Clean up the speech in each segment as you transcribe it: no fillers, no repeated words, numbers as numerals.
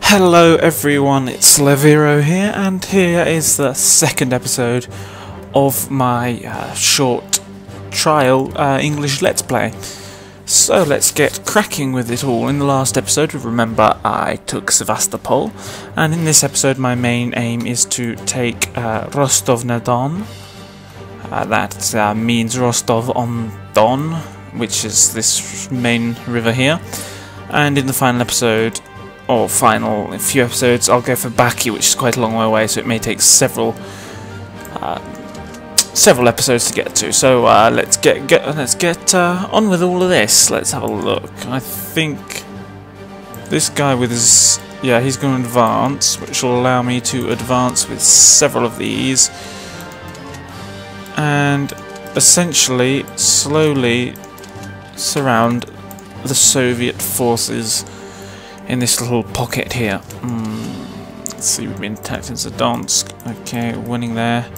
Hello everyone, it's Leviro here, and here is the second episode of my short trial English Let's Play. So let's get cracking with it all. In the last episode, remember, I took Sevastopol, and in this episode my main aim is to take Rostov-na-Don. That means Rostov-on-Don, which is this main river here. And in the final episode, or final few episodes, I'll go for Baki, which is quite a long way away, so it may take several episodes to get to. So let's get on with all of this. Let's have a look. I think this guy with his he's going to advance, which will allow me to advance with several of these, and essentially slowly surround the Soviet forces in this little pocket here. Let's see, we've been attacked in Zadonsk. Okay, winning there.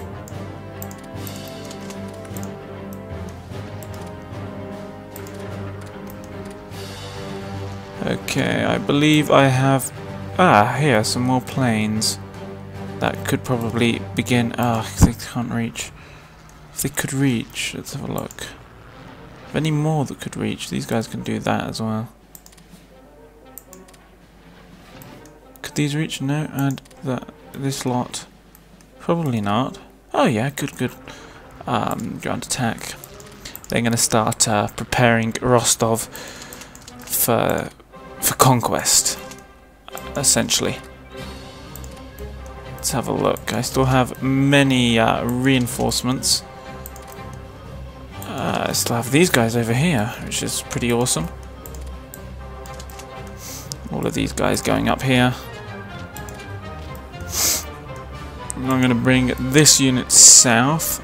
Okay, I believe I have... here, some more planes. That could probably begin... if they can't reach. If they could reach, let's have a look. If any more that could reach, these guys can do that as well. These reach? No, and this lot probably not. Oh yeah, good. Ground attack. They're going to start preparing Rostov for conquest, essentially. Let's have a look. I still have many reinforcements. I still have these guys over here, which is pretty awesome. All of these guys going up here. I'm going to bring this unit south.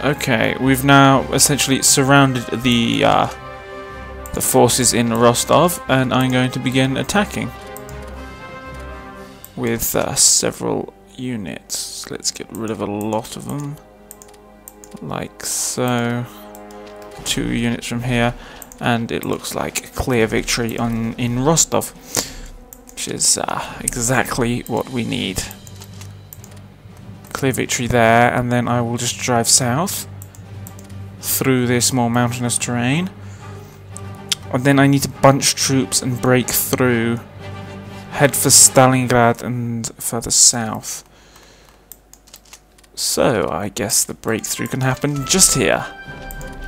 Okay, we've now essentially surrounded the forces in Rostov, and I'm going to begin attacking with several units. Let's get rid of a lot of them, like so. 2 units from here, and it looks like a clear victory in Rostov, which is exactly what we need. Clear victory there, and then I will just drive south through this more mountainous terrain, and then I need to bunch troops and break through, head for Stalingrad and further south. So I guess the breakthrough can happen just here.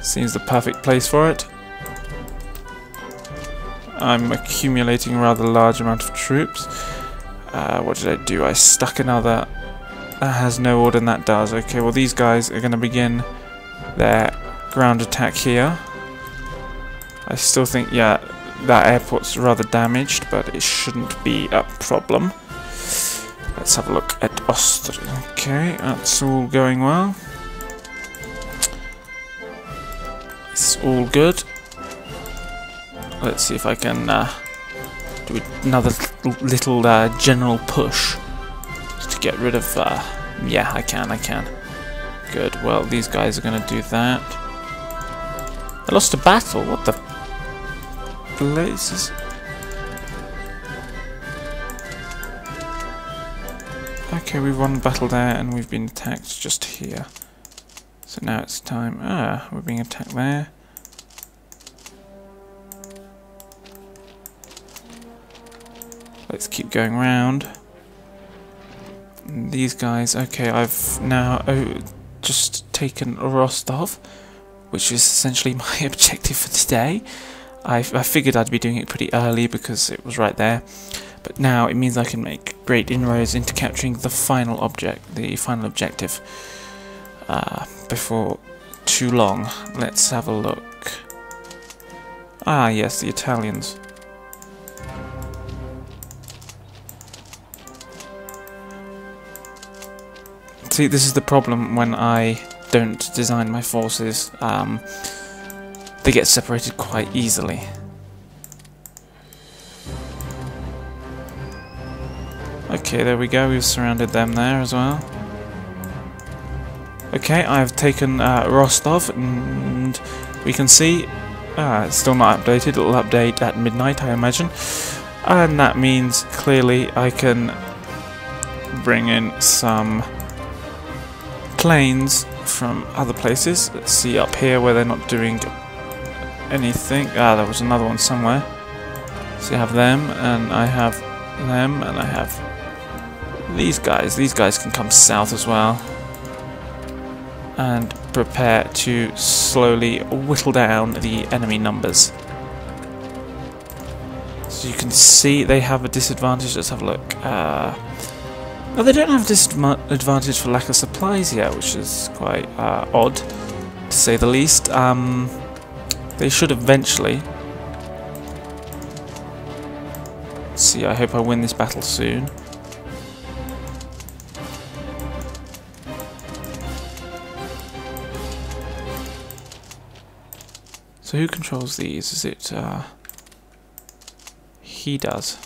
Seems the perfect place for it. I'm accumulating a rather large amount of troops. What did I do? I stuck another... That has no order, and that does. Okay, well these guys are going to begin their ground attack here. I still think, that airport's rather damaged, but it shouldn't be a problem. Let's have a look at Austria. Okay, that's all going well. It's all good. Let's see if I can do another little general push just to get rid of... yeah, I can. Good. Well, these guys are going to do that. I lost a battle. What the blazes? Okay, we've won a battle there, and we've been attacked just here. So now it's time... we're being attacked there. Let's keep going round. And these guys... Okay, I've now just taken Rostov, which is essentially my objective for today. I figured I'd be doing it pretty early because it was right there. But now it means I can make great inroads into capturing the final objective. Before too long. Let's have a look. Yes, the Italians. See, this is the problem when I don't design my forces. They get separated quite easily. Okay, there we go. We've surrounded them there as well. Okay, I've taken Rostov, and we can see It's still not updated. It'll update at midnight, I imagine. And that means clearly I can bring in some planes from other places. Let's see up here where they're not doing anything. There was another one somewhere. So I have them, and I have them, and I have these guys. These guys can come south as well. And prepare to slowly whittle down the enemy numbers. So you can see they have a disadvantage. Let's have a look. No, they don't have a disadvantage for lack of supplies yet, which is quite odd, to say the least. They should eventually. Let's see, I hope I win this battle soon. So who controls these? Is it, he does.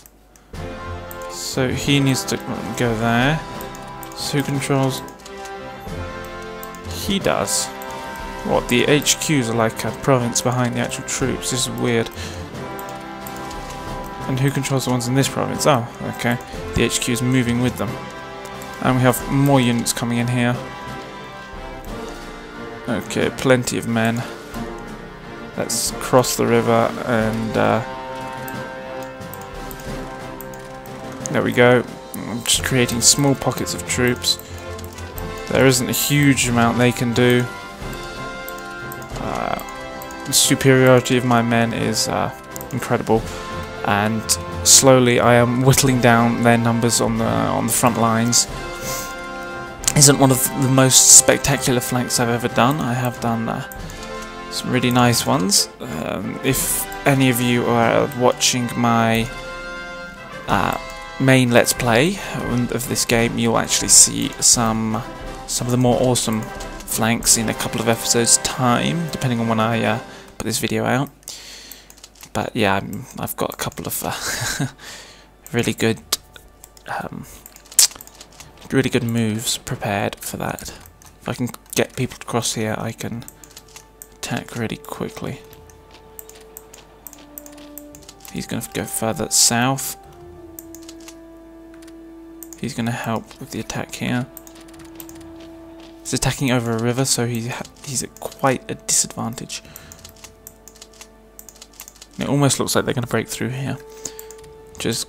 So he needs to go there. So who controls? He does. What, the HQs are like a province behind the actual troops. This is weird. And who controls the ones in this province? Oh, okay. The HQ is moving with them. And we have more units coming in here. Okay, plenty of men. Let's cross the river and there we go. I'm just creating small pockets of troops. There isn't a huge amount they can do. The superiority of my men is incredible, and slowly I am whittling down their numbers on the front lines. Isn't one of the most spectacular flanks I've ever done. I have done some really nice ones. If any of you are watching my main Let's Play of this game, you'll actually see some of the more awesome flanks in a couple of episodes' time, depending on when I put this video out. But yeah, I've got a couple of really good moves prepared for that. If I can get people to cross here, I can attack really quickly. He's going to go further south. He's going to help with the attack here. He's attacking over a river, so he's at quite a disadvantage. It almost looks like they're going to break through here, which is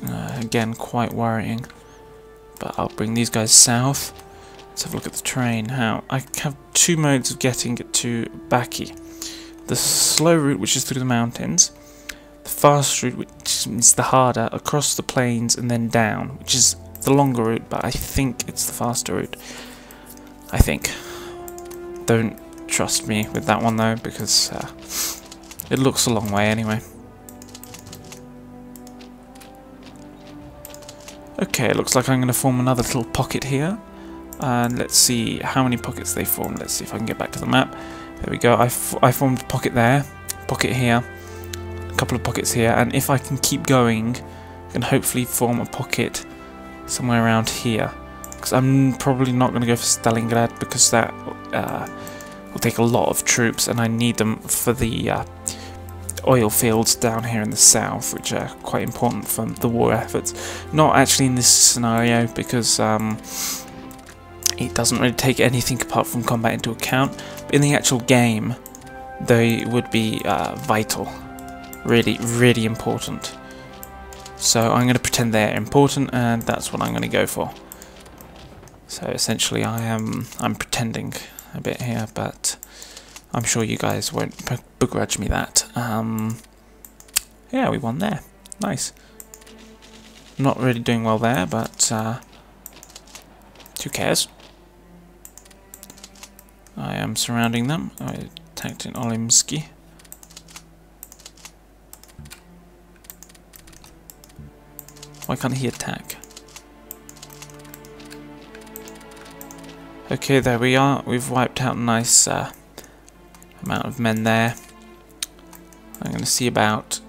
again quite worrying. But I'll bring these guys south. Let's have a look at the train. How I have two modes of getting to Baki. The slow route, which is through the mountains. The fast route, which is the harder, across the plains and then down, which is the longer route, but I think it's the faster route. I think. Don't trust me with that one though, because it looks a long way anyway. Okay, it looks like I'm going to form another little pocket here. And let's see how many pockets they form. Let's see if I can get back to the map. There we go. I formed a pocket there, pocket here, a couple of pockets here, and if I can keep going, I can hopefully form a pocket somewhere around here. Because I'm probably not going to go for Stalingrad, because that will take a lot of troops, and I need them for the oil fields down here in the south, which are quite important for the war efforts. Not actually in this scenario, because it doesn't really take anything apart from combat into account. But in the actual game, they would be vital. Really, really important. So I'm going to pretend they're important, and that's what I'm going to go for. So essentially I'm pretending a bit here, but I'm sure you guys won't begrudge me that. Yeah, we won there. Nice. Not really doing well there, but who cares? I am surrounding them. I attacked in Olimsky. Why can't he attack? Okay, there we are. We've wiped out a nice amount of men there. I'm going to see about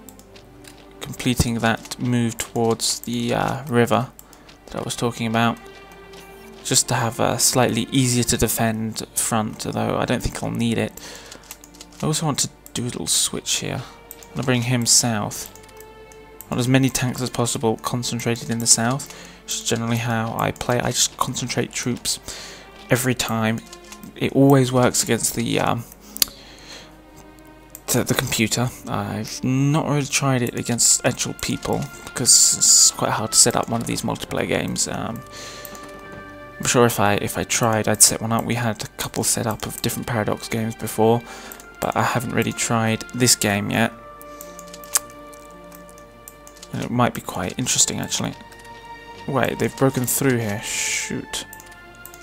completing that move towards the river that I was talking about, just to have a slightly easier to defend front, although I don't think I'll need it. I also want to do a little switch here. I'm going to bring him south. I want as many tanks as possible concentrated in the south. Which is generally how I play. I just concentrate troops every time. It always works against the computer. I've not really tried it against actual people because it's quite hard to set up one of these multiplayer games. I'm sure if I tried, I'd set one up. We had a couple set up of different Paradox games before, but I haven't really tried this game yet. And it might be quite interesting actually. Wait, they've broken through here. Shoot.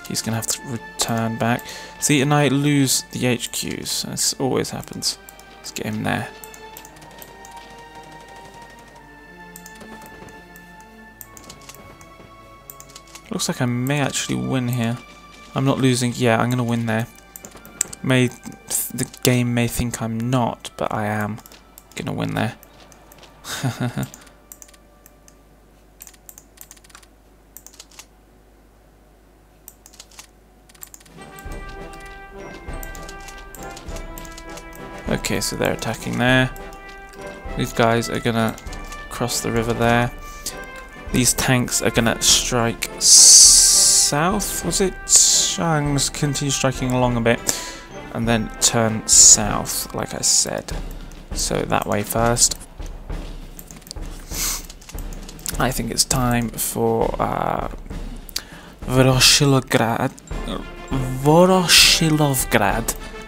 He's going to have to return back. See, and I lose the HQs. This always happens. Let's get him there. Looks like I may actually win here. I'm not losing. Yeah, I'm going to win there. The game may think I'm not, but I am going to win there. Okay, so they're attacking there. These guys are gonna cross the river there. These tanks are gonna strike south, was it? I'm gonna continue striking along a bit and then turn south, like I said. So that way first. I think it's time for Voroshilovgrad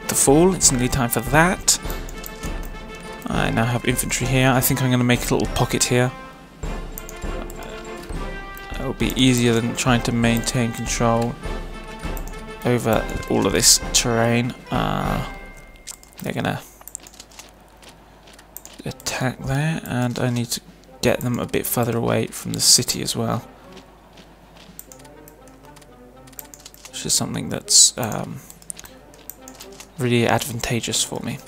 to fall. It's nearly time for that. I now have infantry here. I think I'm going to make a little pocket here. It'll be easier than trying to maintain control over all of this terrain. They're going to attack there, and I need to get them a bit further away from the city as well. Which is something that's really advantageous for me.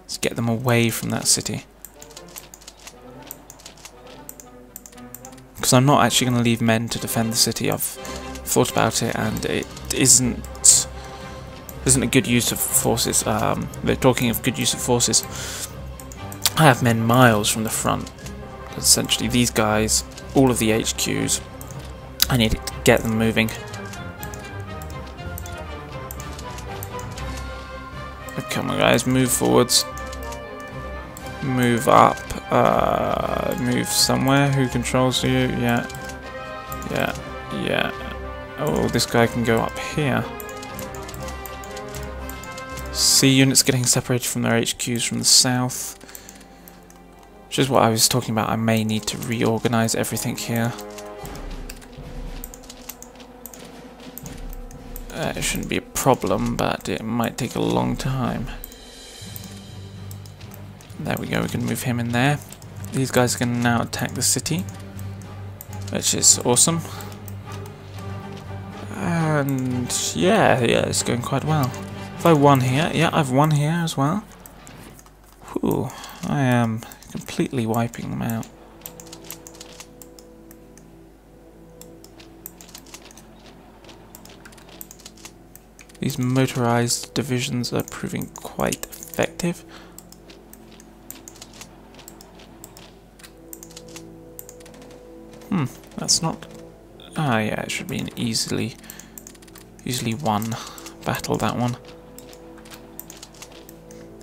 Let's get them away from that city. Because I'm not actually going to leave men to defend the city. I've thought about it, and it isn't a good use of forces. They're talking of good use of forces. I have men miles from the front. Essentially, these guys, all of the HQs, I need to get them moving. Come on guys, move forwards. Move up. Move somewhere. Who controls you? Yeah. Yeah. Yeah. Oh, this guy can go up here. See units getting separated from their HQs from the south. Which is what I was talking about. I may need to reorganize everything here. It shouldn't be a problem, but it might take a long time. There we go, we can move him in there. These guys can now attack the city, which is awesome. And yeah, it's going quite well. Have I won here? Yeah, I've won here as well. Whew, I am completely wiping them out. These motorized divisions are proving quite effective. That's not... Ah, yeah, it should be an easily won battle, that one.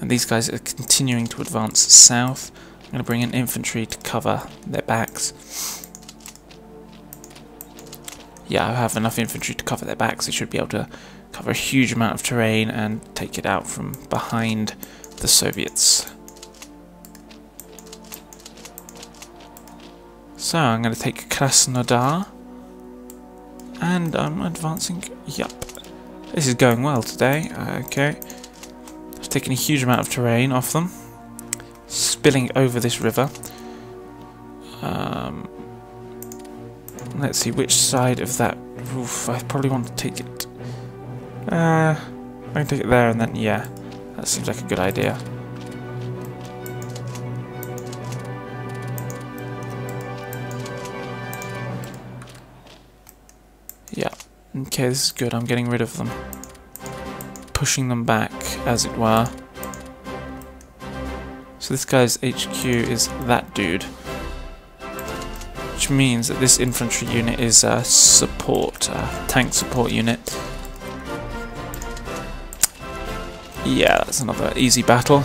And these guys are continuing to advance south. I'm going to bring in infantry to cover their backs. Yeah, I have enough infantry to cover their backs. They should be able to cover a huge amount of terrain and take it out from behind the Soviets. So I'm going to take Krasnodar, and I'm advancing. Yup, this is going well today. Okay, I've taken a huge amount of terrain off them, spilling over this river. Let's see which side of that roof. I probably want to take it. I can take it there, and then yeah, that seems like a good idea. Yeah, okay, this is good. I'm getting rid of them. Pushing them back, as it were. So this guy's HQ is that dude. Which means that this infantry unit is a support, tank support unit. Yeah, that's another easy battle.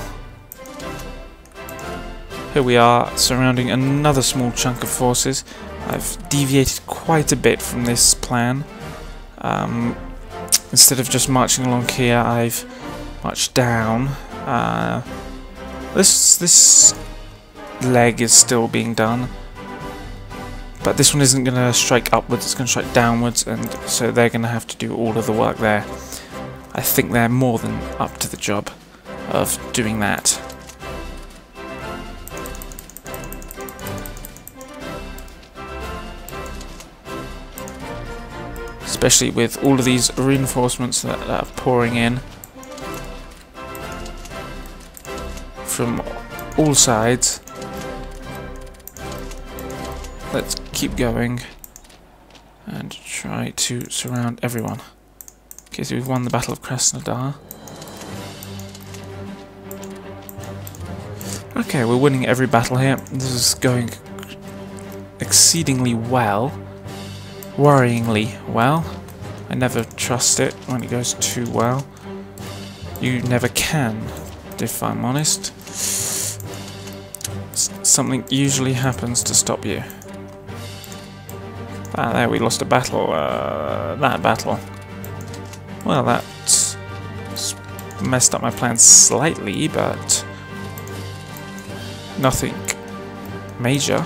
Here we are, surrounding another small chunk of forces. I've deviated quite a bit from this plan. Instead of just marching along here, I've marched down. This leg is still being done, but this one isn't going to strike upwards, it's going to strike downwards, and so they're going to have to do all of the work there. I think they're more than up to the job of doing that. Especially with all of these reinforcements that are pouring in from all sides. Let's keep going and try to surround everyone. Okay, so we've won the Battle of Krasnodar. Okay, we're winning every battle here. This is going exceedingly well. Worryingly well. I never trust it when it goes too well. You never can, if I'm honest. Something usually happens to stop you. Ah, there we lost a battle. That battle. Well, that messed up my plans slightly, but nothing major.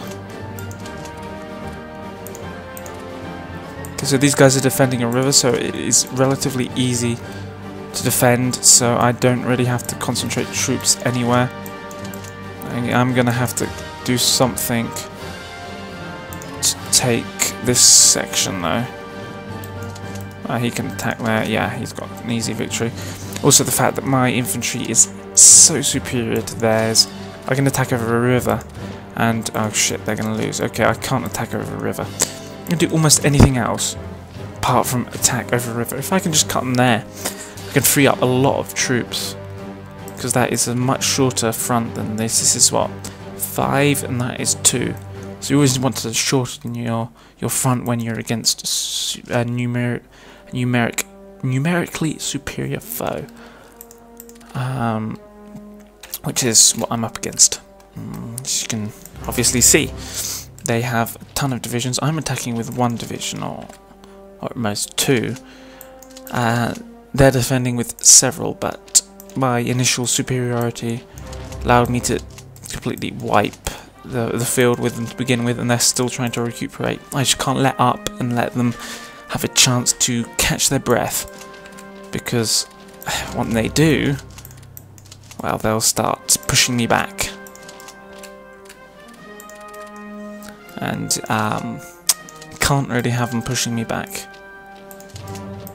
So these guys are defending a river, so it is relatively easy to defend, so I don't really have to concentrate troops anywhere. I'm gonna have to do something to take this section though. He can attack there, yeah, he's got an easy victory. Also the fact that my infantry is so superior to theirs. I can attack over a river, and oh shit, they're gonna lose. Okay, I can't attack over a river. I can do almost anything else apart from attack over a river. If I can just cut them there, I can free up a lot of troops, because that is a much shorter front than this. This is what, 5, and that is 2. So you always want to shorten your front when you're against a numerically superior foe, which is what I'm up against. As you can obviously see, they have a ton of divisions. I'm attacking with 1 division, or at most 2. They're defending with several, but my initial superiority allowed me to completely wipe the field with them to begin with, and they're still trying to recuperate. I just can't let up and let them have a chance to catch their breath, because when they do, well, they'll start pushing me back. And can't really have them pushing me back.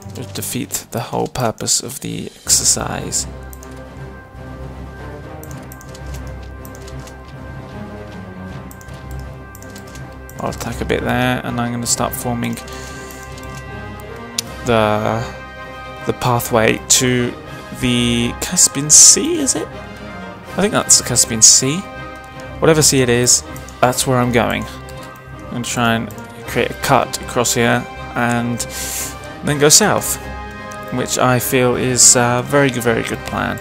It would defeat the whole purpose of the exercise. I'll attack a bit there, and I'm going to start forming the pathway to the Caspian Sea, is it? I think that's the Caspian Sea. Whatever sea it is, that's where I'm going. I'm going to try and create a cut across here and then go south, which I feel is a very good plan.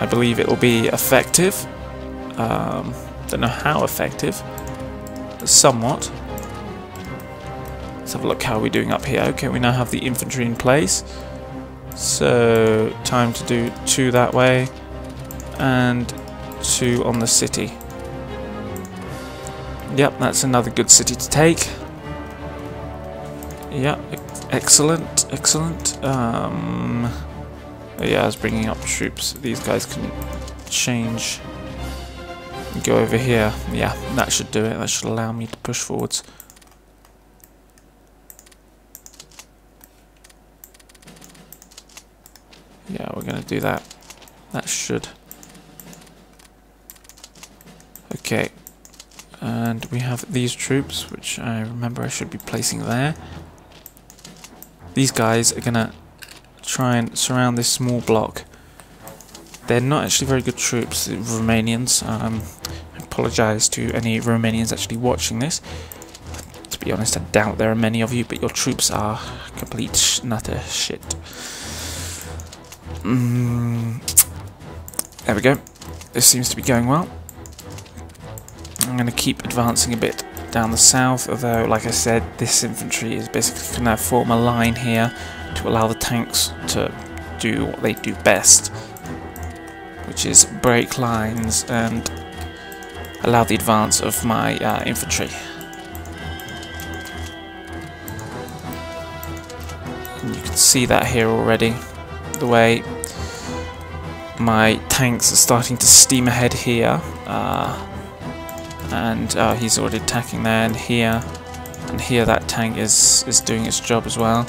I believe it will be effective. Don't know how effective, but somewhat. Let's have a look how we're doing up here. Okay, we now have the infantry in place, so time to do 2 that way and 2 on the city. Yep, that's another good city to take. Yep, excellent, excellent. Yeah, I was bringing up troops. These guys can change. Go over here. Yeah, that should do it. That should allow me to push forwards. Yeah, we're going to do that. That should. Okay. And we have these troops, which I remember I should be placing there. These guys are going to try and surround this small block they're not actually very good troops, the Romanians. I apologise to any Romanians actually watching this. To be honest, I doubt there are many of you, but your troops are complete nutter shit. There we go. This seems to be going well. I'm going to keep advancing a bit down the south, although, like I said, this infantry is basically going to form a line here to allow the tanks to do what they do best, which is break lines and allow the advance of my infantry. And you can see that here already, the way my tanks are starting to steam ahead here, and he's already attacking there, and here that tank is doing its job as well.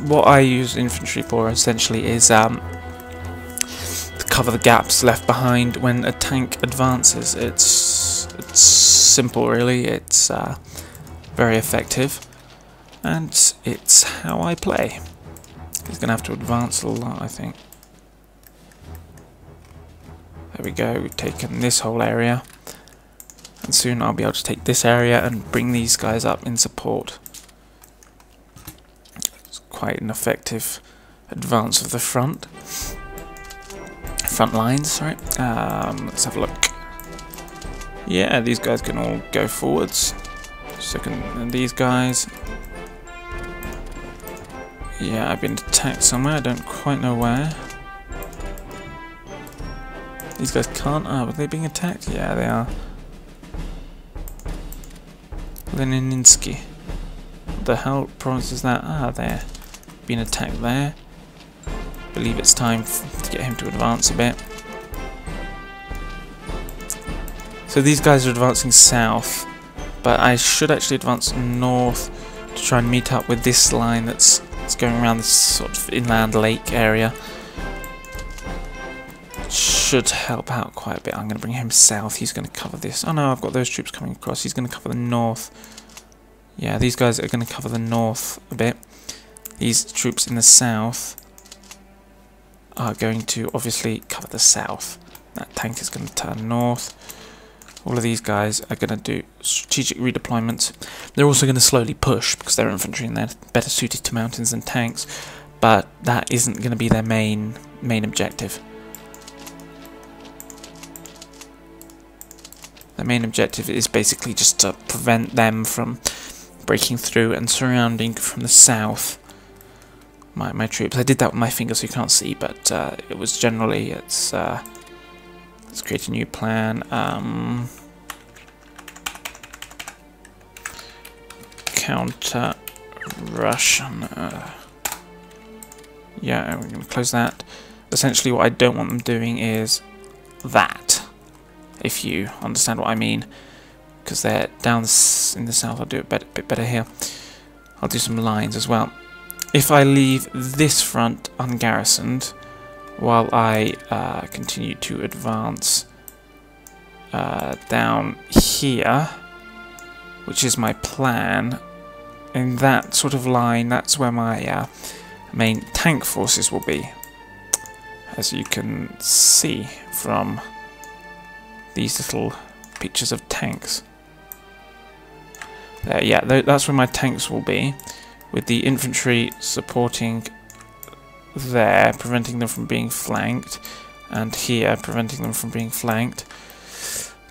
What I use infantry for essentially is to cover the gaps left behind when a tank advances. It's simple really, it's very effective, and it's how I play. He's going to have to advance a lot, I think. There we go, we've taken this whole area, and soon I'll be able to take this area and bring these guys up in support. It's quite an effective advance of the front lines, sorry. Let's have a look. Yeah, these guys can all go forwards. So can these guys. Yeah, I've been attacked somewhere, I don't quite know where. These guys can't. Are they being attacked? Yeah, they are. Lenininsky. What the hell province is that? Ah, there. Being attacked there. Believe it's time to get him to advance a bit. So these guys are advancing south, but I should actually advance north to try and meet up with this line that's going around this sort of inland lake area. Should help out quite a bit. I'm going to bring him south. He's going to cover this. Oh no, I've got those troops coming across. He's going to cover the north. Yeah, these guys are going to cover the north a bit. These troops in the south are going to obviously cover the south. That tank is going to turn north. All of these guys are going to do strategic redeployments. They're also going to slowly push because they're infantry and they're better suited to mountains than tanks, but that isn't going to be their main objective. The main objective is basically just to prevent them from breaking through and surrounding from the south my troops. I did that with my finger so you can't see, but it was generally, let's create a new plan. Counter Russian. Yeah, we're going to close that. Essentially what I don't want them doing is that, if you understand what I mean, because they're down in the south. I'll do it a bit better here. I'll do some lines as well. If I leave this front ungarrisoned while I continue to advance down here, which is my plan, in that sort of line, that's where my main tank forces will be, as you can see from these little pictures of tanks. There, yeah, that's where my tanks will be, with the infantry supporting there, preventing them from being flanked, and here, preventing them from being flanked.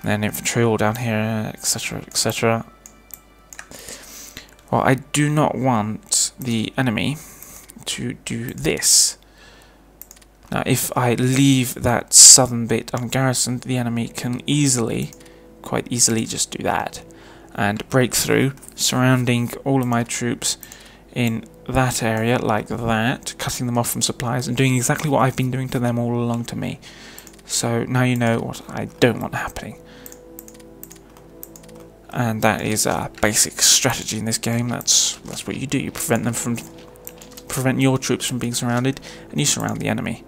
And then infantry all down here, etc., etc. Well, I do not want the enemy to do this. Now, if I leave that southern bit ungarrisoned, the enemy can quite easily just do that and break through, surrounding all of my troops in that area like that, cutting them off from supplies and doing exactly what I've been doing to them all along to me. So now you know what I don't want happening. And that is a basic strategy in this game. That's what you do. You prevent your troops from being surrounded, and you surround the enemy.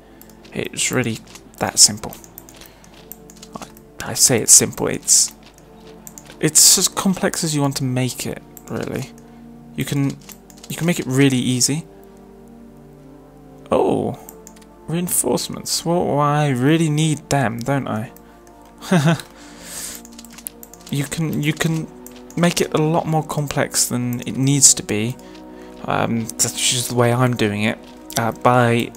It's really that simple. I say it's simple. It's as complex as you want to make it. Really, you can make it really easy, Oh, reinforcements. Well, I really need them, don't I? You can make it a lot more complex than it needs to be. That's just the way I'm doing it, by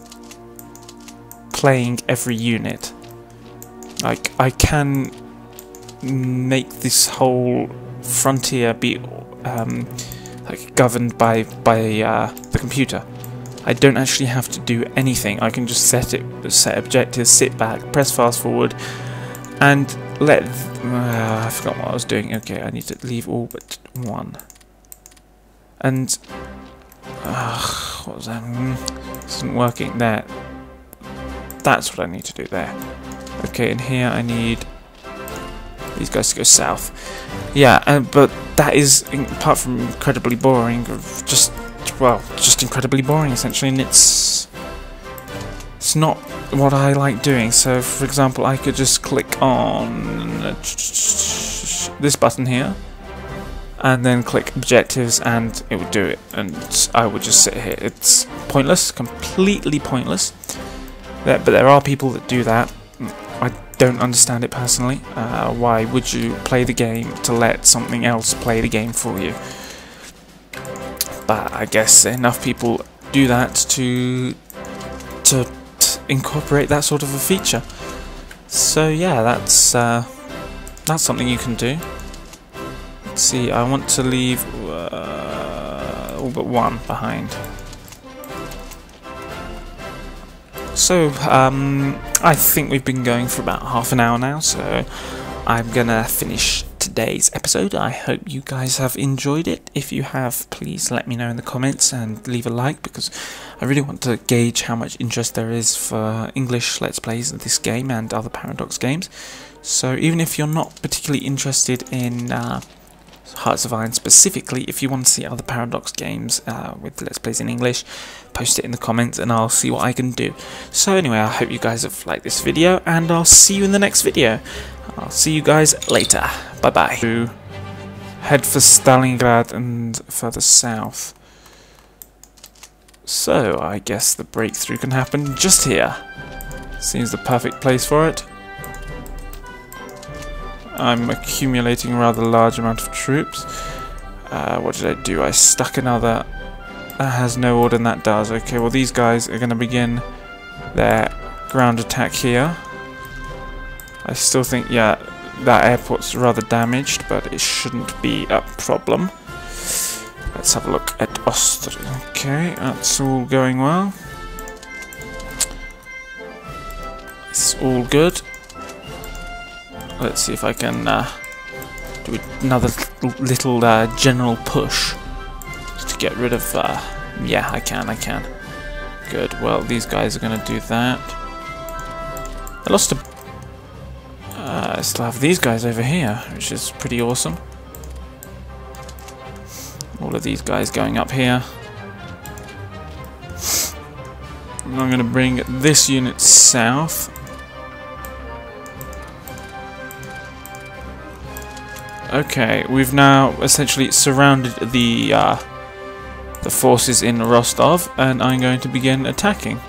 playing every unit. Like, I can make this whole frontier be like governed by the computer. I don't actually have to do anything. I can just set objectives, sit back, press fast forward, and let. I forgot what I was doing. Okay, I need to leave all but one. And what was that? This isn't working. There. That's what I need to do there. Okay, and here I need these guys to go south. Yeah, but that is, apart from incredibly boring, just incredibly boring essentially, and it's not what I like doing. So, for example, I could just click on this button here, and then click objectives, and it would do it, and I would just sit here. It's pointless, completely pointless. But there are people that do that. I don't understand it personally. Why would you play the game to let something else play the game for you? But I guess enough people do that to incorporate that sort of a feature. So yeah, that's something you can do. Let's see, I want to leave all but one behind. So, I think we've been going for about half an hour now, so I'm gonna finish today's episode. I hope you guys have enjoyed it. If you have, please let me know in the comments and leave a like, because I really want to gauge how much interest there is for English Let's Plays of this game and other Paradox games. So even if you're not particularly interested in Hearts of Iron specifically, if you want to see other Paradox games with Let's Plays in English, post it in the comments and I'll see what I can do. So anyway, I hope you guys have liked this video, and I'll see you in the next video. I'll see you guys later. Bye bye. To head for Stalingrad and further south. So I guess the breakthrough can happen just here. Seems the perfect place for it. I'm accumulating a rather large amount of troops. What did I do? I stuck another. That has no order, and that does. Okay, well these guys are going to begin their ground attack here. I still think, yeah, that airport's rather damaged, but it shouldn't be a problem. Let's have a look at Austria. Okay, that's all going well. It's all good. Let's see if I can do another little general push just to get rid of. Yeah, I can. Good. Well, these guys are going to do that. I lost a. I still have these guys over here, which is pretty awesome. All of these guys going up here. And I'm going to bring this unit south. Okay, we've now essentially surrounded the forces in Rostov, and I'm going to begin attacking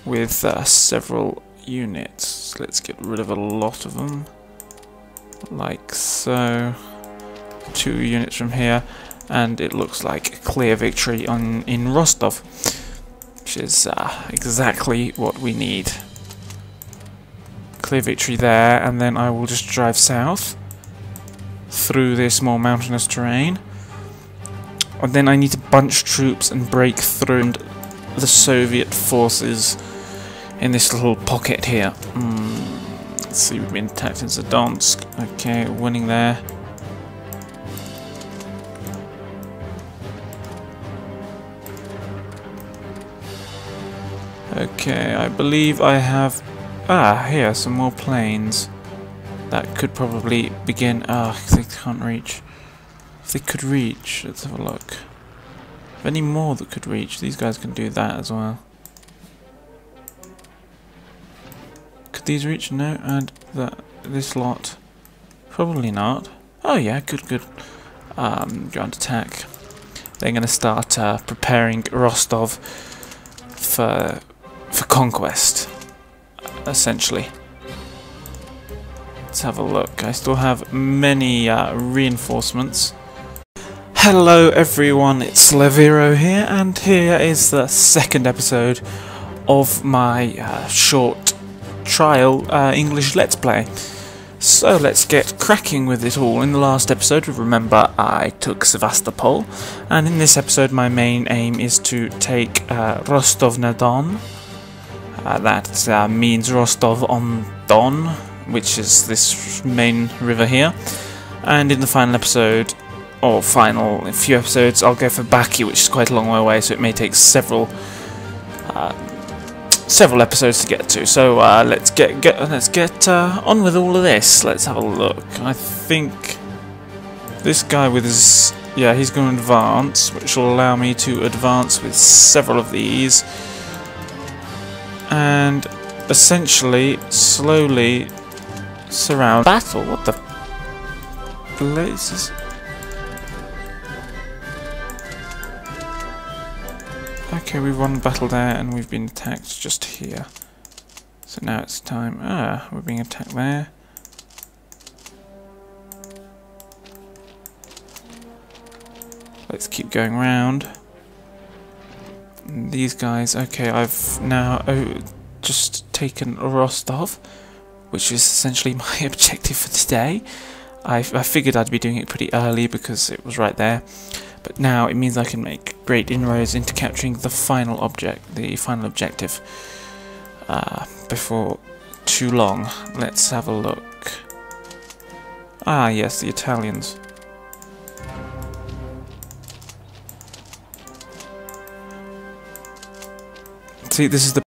with several units. Let's get rid of a lot of them, like so. 2 units from here, and it looks like a clear victory in Rostov, which is exactly what we need. Clear victory there, and then I will just drive south through this more mountainous terrain, and then I need to bunch troops and break through the Soviet forces in this little pocket here. Let's see, we've been attacked in Zadonsk. Okay, winning there. Okay, I believe I have. Here, some more planes. That could probably begin. If they can't reach. If they could reach, let's have a look. If any more that could reach, these guys can do that as well. Could these reach? No, and this lot. Probably not. Oh yeah, good. Ground attack. They're going to start preparing Rostov for conquest, essentially. Let's have a look. I still have many reinforcements. Hello everyone, it's Leviro here, and here is the second episode of my short trial English Let's Play. So let's get cracking with it all. In the last episode, remember, I took Sevastopol, and in this episode my main aim is to take Rostov-na-Don. That means Rostov-on-Don, which is this main river here. And in the final episode, or final few episodes, I'll go for Baki, which is quite a long way away, so it may take several episodes to get to. So let's get on with all of this. Let's have a look. I think this guy with his he's going to advance, which will allow me to advance with several of these, and essentially slowly surround battle. What the blazes? Okay, we've won the battle there, and we've been attacked just here. So now it's time... we're being attacked there. Let's keep going round. And these guys... Okay, I've now just taken Rostov, which is essentially my objective for today. I figured I'd be doing it pretty early because it was right there. But now it means I can make great inroads into capturing the final objective before too long. Let's have a look. Ah, yes, the Italians. See, this is the